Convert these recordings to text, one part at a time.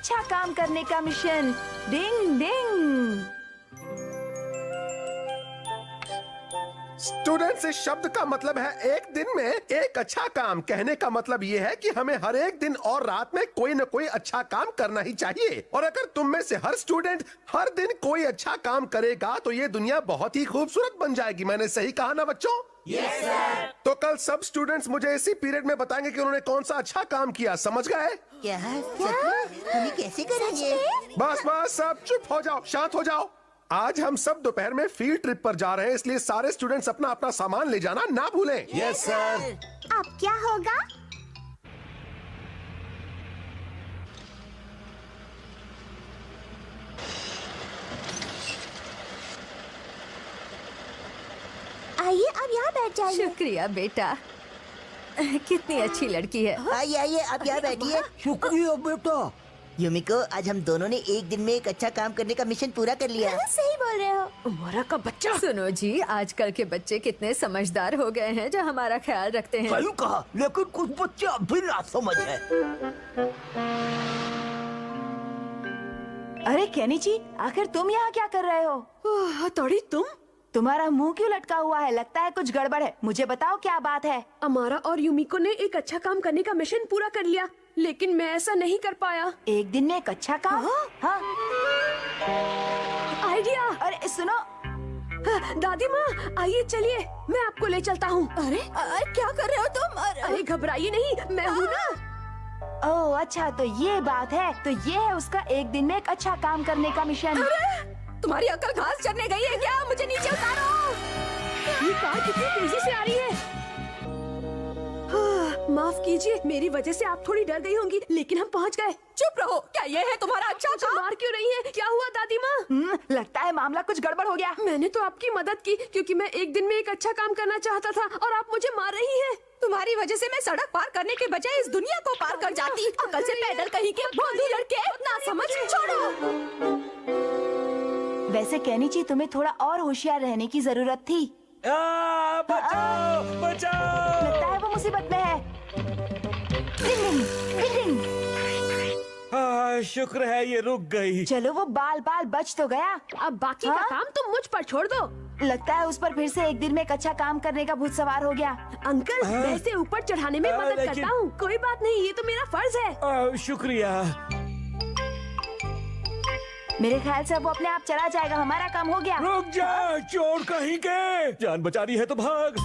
अच्छा काम करने का मिशन। डिंग डिंग। स्टूडेंट्स, इस शब्द का मतलब है एक दिन में एक अच्छा काम। कहने का मतलब ये है कि हमें हर एक दिन और रात में कोई न कोई अच्छा काम करना ही चाहिए। और अगर तुम में से हर स्टूडेंट हर दिन कोई अच्छा काम करेगा तो ये दुनिया बहुत ही खूबसूरत बन जाएगी। मैंने सही कहा ना बच्चों? Yes sir. तो कल सब स्टूडेंट्स मुझे इसी पीरियड में बताएंगे कि उन्होंने कौन सा अच्छा काम किया। समझ गए? क्या हम कैसे करेंगे? बस बस, सब चुप हो जाओ, शांत हो जाओ। आज हम सब दोपहर में फील्ड ट्रिप पर जा रहे हैं, इसलिए सारे स्टूडेंट्स अपना अपना सामान ले जाना ना भूलें। Yes sir. अब क्या होगा? आइए, अब यहाँ बैठ जाइए। शुक्रिया बेटा, कितनी अच्छी लड़की है। आइए आइए, आप यहाँ बैठिए। शुक्रिया बेटा। युमिको, आज हम दोनों ने एक दिन में एक अच्छा काम करने का मिशन पूरा कर लिया। सही बोल रहे हो। हमारा का बच्चा। सुनो जी, आजकल के बच्चे कितने समझदार हो गए हैं जो हमारा ख्याल रखते हैं। सही कहा, लेकिन कुछ बच्चे अब भी नासमझ हैं। अरे केनी जी, आखिर तुम यहाँ क्या कर रहे हो? हथौड़ी, तुम? तुम्हारा मुंह क्यों लटका हुआ है? लगता है कुछ गड़बड़ है। मुझे बताओ क्या बात है। अमारा और युमिको ने एक अच्छा काम करने का मिशन पूरा कर लिया, लेकिन मैं ऐसा नहीं कर पाया। एक दिन में एक अच्छा काम? हाँ। आइडिया। अरे सुनो, दादी माँ, आइए चलिए, मैं आपको ले चलता हूँ। अरे क्या कर रहे हो तुम? अरे घबराइए नहीं, मैं हूँ ना। ओह अच्छा, तो ये बात है। तो ये है उसका एक दिन में एक अच्छा काम करने का मिशन। तुम्हारी अक्ल घास चरने गई है क्या? मुझे नीचे उतारो। ये कार कितनी तेजी से आ रही है। माफ कीजिए, मेरी वजह से आप थोड़ी डर गई होंगी, लेकिन हम पहुंच गए। चुप रहो, क्या ये है तुम्हारा अच्छा काम? मार क्यों रही है? क्या हुआ दादी माँ? लगता है मामला कुछ गड़बड़ हो गया। मैंने तो आपकी मदद की, क्योंकि मैं एक दिन में एक अच्छा काम करना चाहता था, और आप मुझे मार रही हैं। तुम्हारी वजह से मैं सड़क पार करने के बजाय इस दुनिया को पार कर जाती। अकल से पैदल कहीं के भोंदू लड़के, ना समझ। छोड़ो। वैसे केनी जी, तुम्हें थोड़ा और होशियार रहने की जरूरत थी। बचाओ बचाओ। लगता है वो मुसीबत में है। डिंग डिंग डिंग। शुक्र है ये रुक गई। चलो, वो बाल बाल बच तो गया। अब बाकी का काम तुम मुझ पर छोड़ दो। लगता है उस पर फिर से एक दिन में एक अच्छा काम करने का भूत सवार हो गया। अंकल, मैं इसे ऊपर चढ़ाने में मदद करता हूँ। कोई बात नहीं, ये तो मेरा फर्ज है। शुक्रिया। मेरे ख्याल से वो अपने आप चला जाएगा। हमारा काम हो गया। रुक जा, चोर कहीं के। जान बचानी है तो भाग।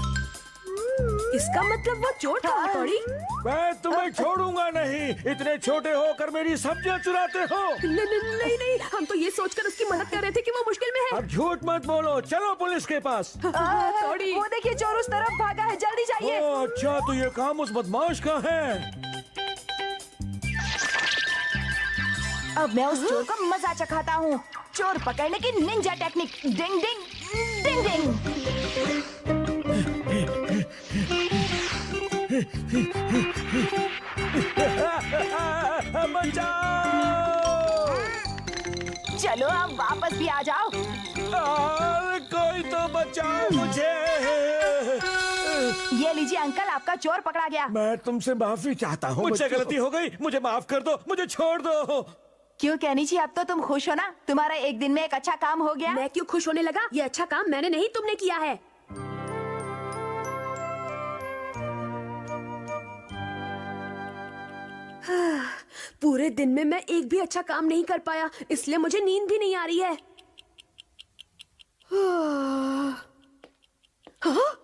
इसका मतलब वो चोर था। हथौड़ी, मैं तुम्हें छोड़ूंगा नहीं। इतने छोटे होकर मेरी सब्जियां चुराते हो। नहीं नहीं, हम तो ये सोचकर उसकी मदद कर रहे थे कि वो मुश्किल में है। अब झूठ मत बोलो, चलो पुलिस के पास। हथौड़ी, वो देखिए, चोर उस तरफ भागा है। जल्दी जाइए। ओह अच्छा, तो ये काम उस बदमाश का है। अब मैं उस चोर को मजा चखाता हूँ। चोर पकड़ने की निंजा टेक्निक। डिंग डिंग डिंग डिंग। बचाओ। चलो, अब वापस भी आ जाओ। कोई तो बचाओ मुझे। ये लीजिए अंकल, आपका चोर पकड़ा गया। मैं तुमसे माफी चाहता हूँ। मुझसे गलती हो गई, मुझे माफ कर दो, मुझे छोड़ दो। क्यों कहनी जी, अब तो तुम खुश हो ना? तुम्हारा एक दिन में एक अच्छा काम हो गया। मैं क्यों खुश होने लगा? ये अच्छा काम मैंने नहीं, तुमने किया है। पूरे दिन में मैं एक भी अच्छा काम नहीं कर पाया, इसलिए मुझे नींद भी नहीं आ रही है। हाँ?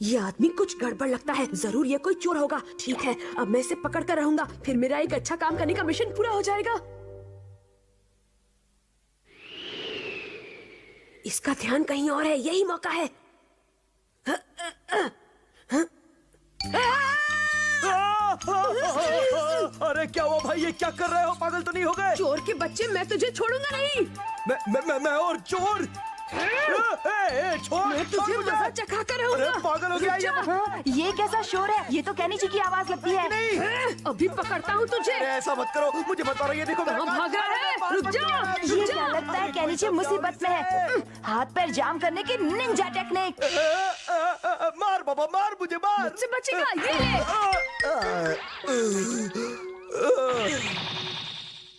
ये आदमी कुछ गड़बड़ लगता है। जरूर ये कोई चोर होगा। ठीक है, अब मैं इसे पकड़ कर रहूंगा, फिर मेरा एक अच्छा काम करने का मिशन पूरा हो जाएगा। इसका ध्यान कहीं और है, यही मौका है। अरे क्या हुआ भाई, ये क्या कर रहे हो? पागल तो नहीं हो गए? चोर के बच्चे, मैं तुझे छोड़ूंगा नहीं। मैं और चोर? छोड़, मैं तुझे मजा चखा कर रहूंगा। पागल हो गया ये कैसा शोर है? ये तो कहनी जी की आवाज लगती है। नहीं, अभी पकड़ता हूँ तुझे। ऐसा मत करो, मुझे बता रही है। देखो कहाँ भागा है? रुक जा, ये क्या लग लगता है केनिची मुसीबत में है। हाथ पैर जाम करने की निंजा टेक्निक। मार बाबा मार, मुझे मार। मुझसे बचेगा ये ले।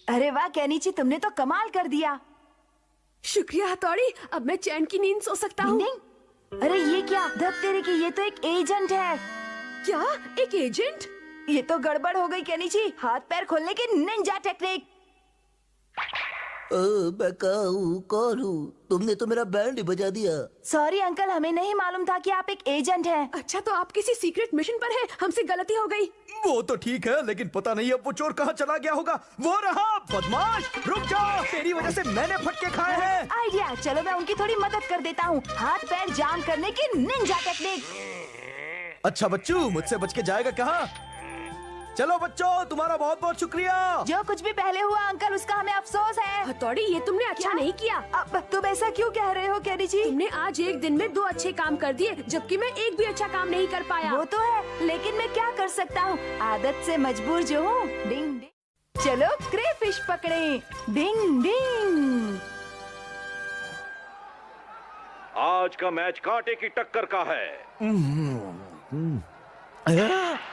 अरे वाह केनिची, तुमने तो कमाल कर दिया। शुक्रिया हथौड़ी, अब मैं चैन की नींद सो सकता हूँ। नहीं, अरे ये क्या धत तेरे की, ये तो एक एजेंट है। क्या एक एजेंट? ये तो गड़बड़ हो गई केनिची, हाथ पैर खोलने की निंजा टेक्निक। मैं कौन हूँ? तुमने तो मेरा बैंड ही बजा दिया। सॉरी अंकल, हमें नहीं मालूम था कि आप एक एजेंट हैं। अच्छा तो आप किसी सीक्रेट मिशन पर हैं, हमसे गलती हो गई। वो तो ठीक है, लेकिन पता नहीं अब वो चोर कहाँ चला गया होगा। वो रहा बदमाश, रुक जाओ, तेरी वजह से मैंने फटके खाए हैं। आइडिया, चलो मैं उनकी थोड़ी मदद कर देता हूँ। हाथ पैर जाम करने की निंजा टेक्निक। अच्छा बच्चू, मुझसे बच के जाएगा कहाँ? चलो बच्चों, तुम्हारा बहुत बहुत शुक्रिया। जो कुछ भी पहले हुआ अंकल, उसका हमें अफसोस है। हथौड़ी ये तुमने अच्छा नहीं किया। अब तुम ऐसा क्यों कह रहे हो केनिची? तुमने आज एक दिन में 2 अच्छे काम कर दिए, जबकि मैं एक भी अच्छा काम नहीं कर पाया। वो तो है, लेकिन मैं क्या कर सकता हूँ, आदत से मजबूर जो हूँ। डिंग डिंग, चलो क्रेफिश पकड़े। डिंग डिंग। आज का मैच कांटे की टक्कर का है।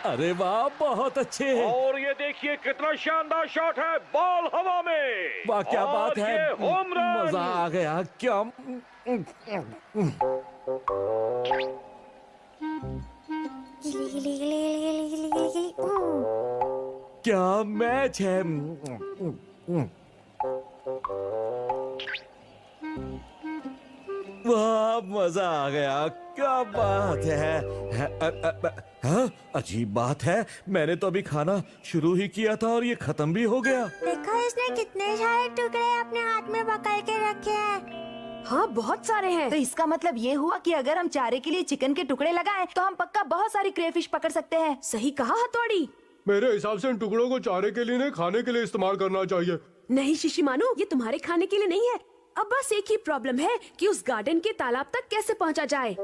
अरे वाह, बहुत अच्छे हैं। और ये देखिए कितना शानदार शॉट है, बॉल हवा में। वाह क्या और बात है, ये होम रन। मजा आ गया। क्या क्या मैच है। वाह मजा आ गया, क्या बात है। हाँ, अजीब बात है, मैंने तो अभी खाना शुरू ही किया था और ये खत्म भी हो गया। देखो इसने कितने सारे टुकड़े अपने हाथ में पकड़ के रखे हैं। हाँ बहुत सारे हैं। तो इसका मतलब ये हुआ कि अगर हम चारे के लिए चिकन के टुकड़े लगाएं, तो हम पक्का बहुत सारी क्रेफिश पकड़ सकते हैं। सही कहा हथौड़ी। मेरे हिसाब से इन टुकड़ों को चारे के लिए नहीं, खाने के लिए इस्तेमाल करना चाहिए। नहीं शिशिमानु, ये तुम्हारे खाने के लिए नहीं है। अब बस एक ही प्रॉब्लम है कि उस गार्डन के तालाब तक कैसे पहुंचा जाए।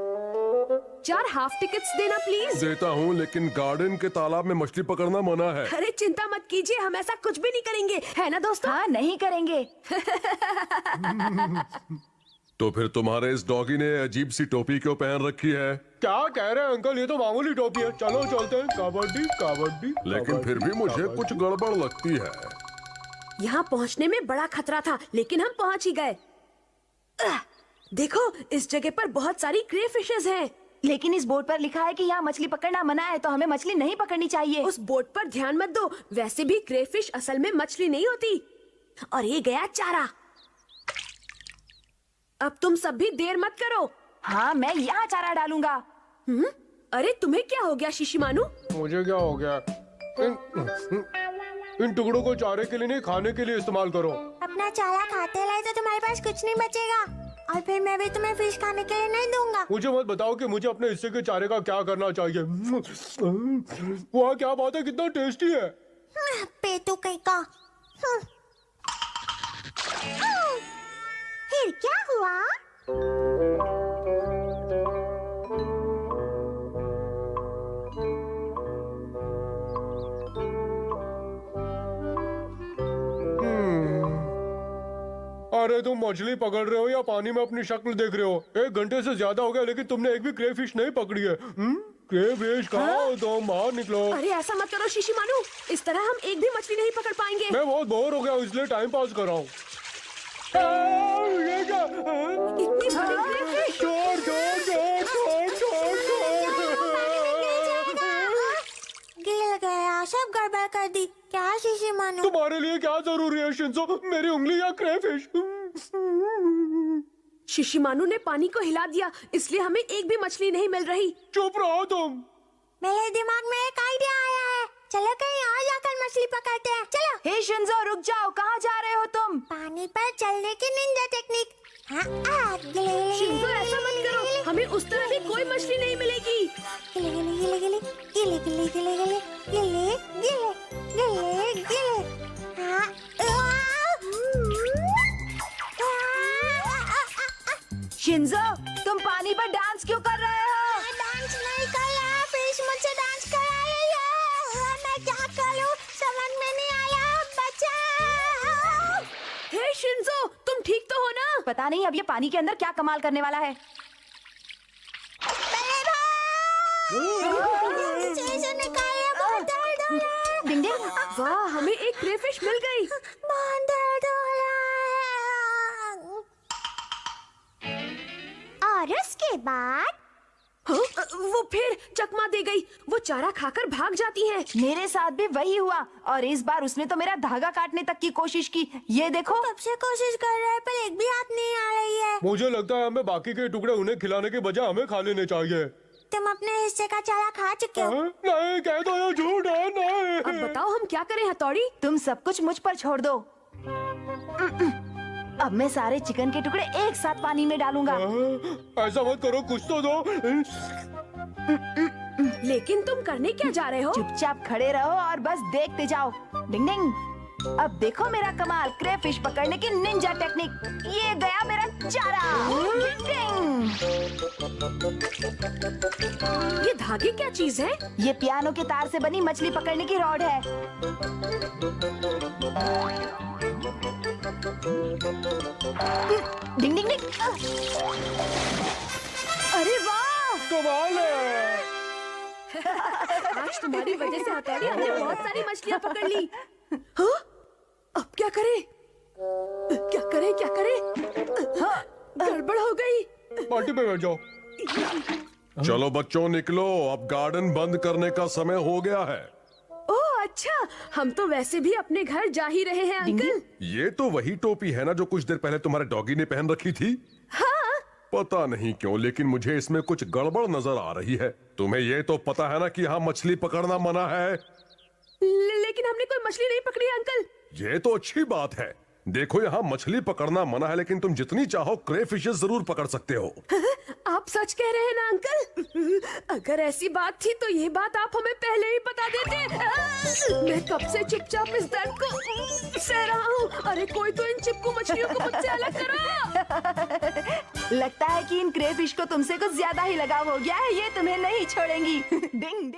4 हाफ टिकट्स देना प्लीज। देता हूँ, लेकिन गार्डन के तालाब में मछली पकड़ना मना है। अरे चिंता मत कीजिए, हम ऐसा कुछ भी नहीं करेंगे, है ना दोस्तों? हाँ नहीं करेंगे। तो फिर तुम्हारे इस डॉगी ने अजीब सी टोपी क्यों पहन रखी है? क्या कह रहे हैं अंकल, ये तो मामूली टोपी है। चलो चलते हैं, कबड्डी कबड्डी। लेकिन फिर भी मुझे कुछ गड़बड़ लगती है। यहाँ पहुँचने में बड़ा खतरा था, लेकिन हम पहुँच ही गए। देखो इस जगह पर बहुत सारी क्रेफिशेस हैं। लेकिन इस बोर्ड पर लिखा है कि यहाँ मछली पकड़ना मना है, तो हमें मछली नहीं पकड़नी चाहिए। उस बोर्ड पर ध्यान मत दो, वैसे भी क्रेफिश असल में मछली नहीं होती। और ये गया चारा। अब तुम सब भी देर मत करो। हाँ मैं यहाँ चारा डालूंगा। अरे तुम्हें क्या हो गया शिशिमानु? मुझे क्या हो गया? इन टुकड़ों को चारे के लिए नहीं, खाने के लिए इस्तेमाल करो। अपना चारा खाते रहे तो तुम्हारे पास कुछ नहीं बचेगा, और फिर मैं भी तुम्हें फिश खाने के लिए नहीं दूंगा। मुझे मत बताओ कि मुझे अपने हिस्से के चारे का क्या करना चाहिए। वाह क्या बात है, कितना टेस्टी है। पेटू कहीं का। फिर क्या हुआ? अरे तुम मछली पकड़ रहे हो या पानी में अपनी शक्ल देख रहे हो? 1 घंटे से ज्यादा हो गया, लेकिन तुमने एक भी क्रेफिश नहीं पकड़ी है। क्रेफिश खाओ तो बाहर निकलो। अरे ऐसा मत करो शिशिमानु, इस तरह हम एक भी मछली नहीं पकड़ पाएंगे। मैं बहुत बोर हो गया हूँ, इसलिए टाइम पास कर रहा हूँ। ये क्या? इतनी बड़ी क्रेफिश। छोड़ छोड़ छोड़ छोड़ छोड़ छोड़। गिर गया, सब गड़बड़ कर दी। क्या शिशिमानु? तुम्हारे लिए क्या जरूरी है शिंजो, मेरी उंगली या क्रेफिश? शिशिमानु ने पानी को हिला दिया, इसलिए हमें एक भी मछली नहीं मिल रही। चुप रहो तुम। मेरे दिमाग में एक आइडिया आया है। चलो कहीं और जाकर मछली पकड़ते हैं। चलो। हे शिंजो रुक जाओ, कहाँ जा रहे हो तुम? पानी पर चलने की निंजा टेक्निक। शिंजो ऐसा मत करो, हमें उस तरह भी कोई मछली नहीं मिलेगी। गिले गिले गिले गिले गिले गिले गिले गिले गिले गिले गिले। शिंजो तुम पानी पर डांस क्यों कर रहे हो? डांस नहीं कर रहा, फिश मुझसे डांस करा रही है। मैं क्या करूं, समझ में नहीं आया। बचाओ। हे शिंजो, तुम ठीक पता नहीं अब ये पानी के अंदर क्या कमाल करने वाला है। डिंग डिंग, वाह, हमें एक क्रेफिश मिल गई। और उसके बाद हाँ, वो फिर चकमा दे गई। वो चारा खाकर भाग जाती है। मेरे साथ भी वही हुआ और इस बार उसने तो मेरा धागा काटने तक की कोशिश की। ये देखो। कब से कोशिश कर रहा है पर एक भी हाथ नहीं आ रही है। मुझे लगता है हमें बाकी के टुकड़े उन्हें खिलाने के बजाय हमें खा लेने चाहिए। तुम अपने हिस्से का चारा खा चुके हो। नहीं, कह दो ये झूठ है। नहीं। अब बताओ हम क्या करें हथौड़ी? तुम सब कुछ मुझ पर छोड़ दो। अब मैं सारे चिकन के टुकड़े एक साथ पानी में डालूंगा। ऐसा मत करो, कुछ तो दो। लेकिन तुम करने क्या जा रहे हो? चुपचाप खड़े रहो और बस देखते जाओ। डिंग डिंग, अब देखो मेरा कमाल, क्रेफिश पकड़ने की निंजा टेक्निक। ये गया मेरा चारा। डिंग। ये धागे क्या चीज है? ये पियानो के तार से बनी मछली पकड़ने की रॉड है। डिंग डिंग डिंग। अरे वाह, कमाल है। आज तुम्हारी वजह से हथौड़ी हमने बहुत सारी मछलियाँ पकड़ ली। हाँ? अब क्या करें? क्या करें? क्या करें? हाँ, गड़बड़ हो गई। पार्टी में बैठ जाओ। चलो बच्चों निकलो, अब गार्डन बंद करने का समय हो गया है। ओह अच्छा, हम तो वैसे भी अपने घर जा ही रहे हैं अंकल। ये तो वही टोपी है ना जो कुछ देर पहले तुम्हारे डॉगी ने पहन रखी थी? हाँ। पता नहीं क्यों, लेकिन मुझे इसमें कुछ गड़बड़ नजर आ रही है। तुम्हें ये तो पता है ना कि यहाँ मछली पकड़ना मना है। लेकिन हमने कोई मछली नहीं पकड़ी अंकल। ये तो अच्छी बात है। देखो, यहाँ मछली पकड़ना मना है, लेकिन तुम जितनी चाहो क्रेफिशेस जरूर पकड़ सकते हो। आप सच कह रहे हैं ना अंकल? अगर ऐसी बात थी तो ये बात आप हमें पहले ही बता देते। मैं कब से चुपचाप इस दर्द को सह रहा हूँ। अरे कोई तो इन चिपकू मछलियों को मुझसे अलग करो। लगता है कि इन क्रेफिश को तुमसे कुछ ज्यादा ही लगाव हो गया है। ये तुम्हें नहीं छोड़ेंगी। डिंग डिंग।